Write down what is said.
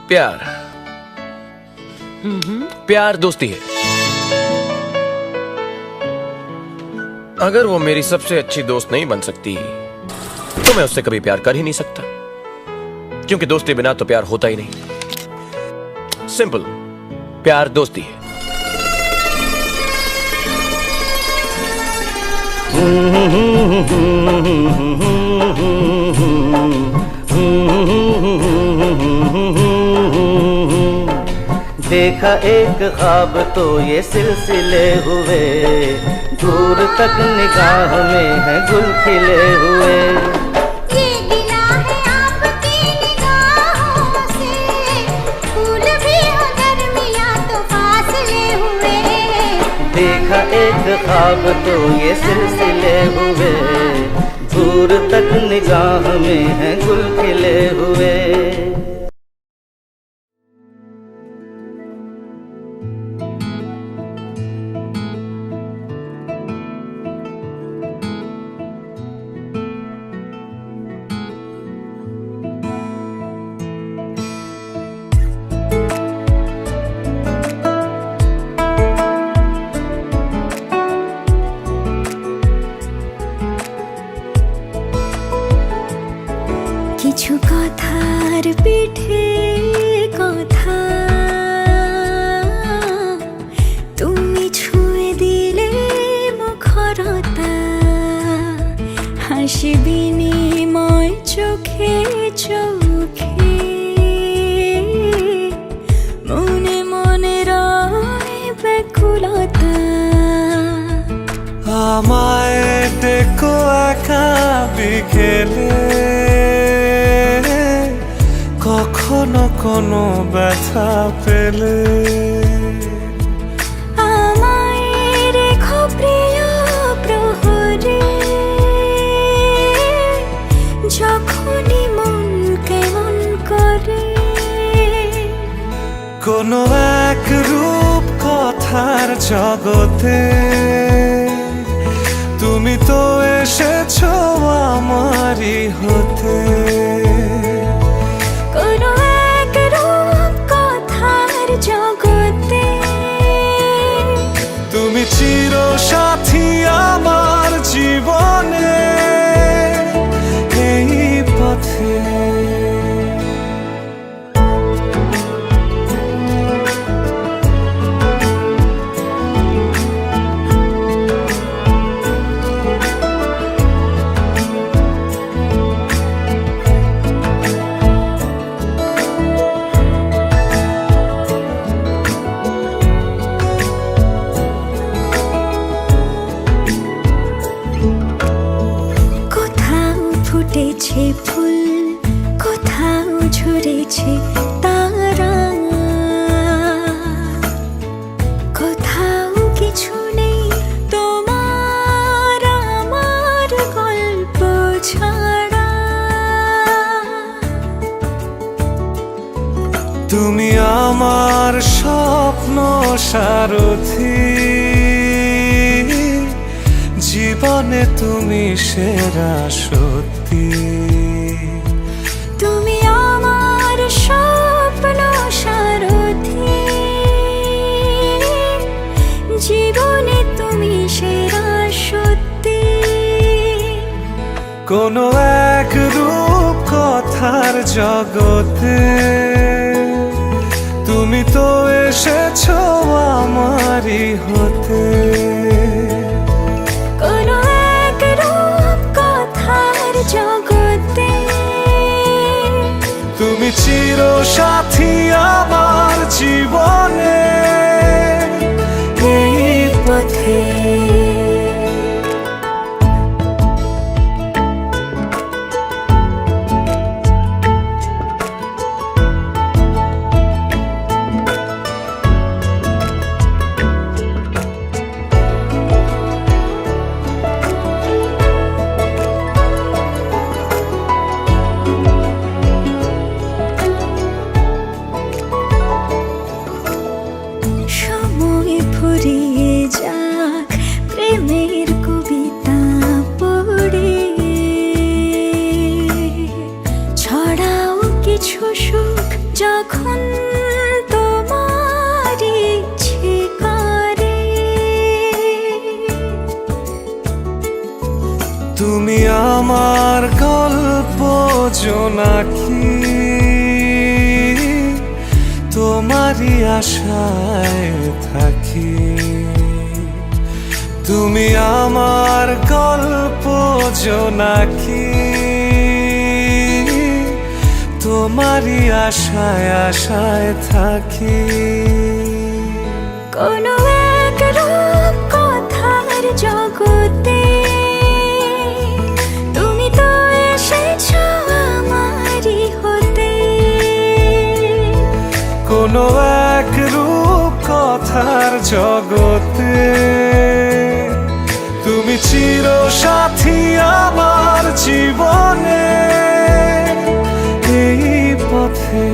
प्यार प्यार दोस्ती है। अगर वो मेरी सबसे अच्छी दोस्त नहीं बन सकती तो मैं उससे कभी प्यार कर ही नहीं सकता, क्योंकि दोस्ती बिना तो प्यार होता ही नहीं। सिंपल, प्यार दोस्ती है। देखा एक ख्वाब तो ये सिलसिले हुए, दूर तक निगाह में है गुल खिले हुए। ये गिला है आपकी निगाहों से, फूल भी हो दरमियां तो फासले हुए। देखा एक ख्वाब तो ये सिलसिले हुए, दूर तक निगाह में है गुल खिले हुए। কিছু কথার পিঠে কথা তুমি ছুঁয়ে দিলে মুখরতা, হাসি বিনিময় চোখে চোখে, মনে মনে রয় ব্যাকুলতা। আমায় ডেকো একা বিকেলে, কখনো কোনো ব্যথা পেলে। আমায় রেখো প্রিয় প্রহরে, যখনই মন কেমন করে। কোনো এক রূপ কথার জগতে তুমি তো এসেছো আমারই হতে। কোনো এক রূপ কথার জগতে তুমি চির সাথী আমার জীবনে, এই পথে। ফুটেছে ফুল, কোথাও ঝরেছে তারা, কোথাও কিছু নেই তোমার আমার গল্প ছাড়া। তুমি আমার স্বপ্ন সারথি, জীবনে তুমি সেরা সত্যি। তুমি আমার স্বপ্ন সারথি, জীবনে তুমি সেরা সত্যি। কোনো এক রূপ কথার জগতে তুমি তো এসেছো আমারই হতে। কোনো এক রূপ কথার জগতে তুমি চির সাথী আমার জীবনে, এই পথে। সময় ফুরিয়ে যাক প্রেমের কবিতা পড়ে, ছড়াও কিছু সুখ যখন তোমার ইচ্ছে করে। তুমি আমার গল্প জোনাকি, তোমারই আশায় থাকি। তুমি আমার গল্প জোনাকি, তোমারই আশায় আশায় থাকি। কোনো এক রূপ কথার জগতে তুমি তো এসেছো আমারই হতে। কোনো এক রূপ কথার জগতে তুমি চির সাথী আমার জীবনে। এই পথে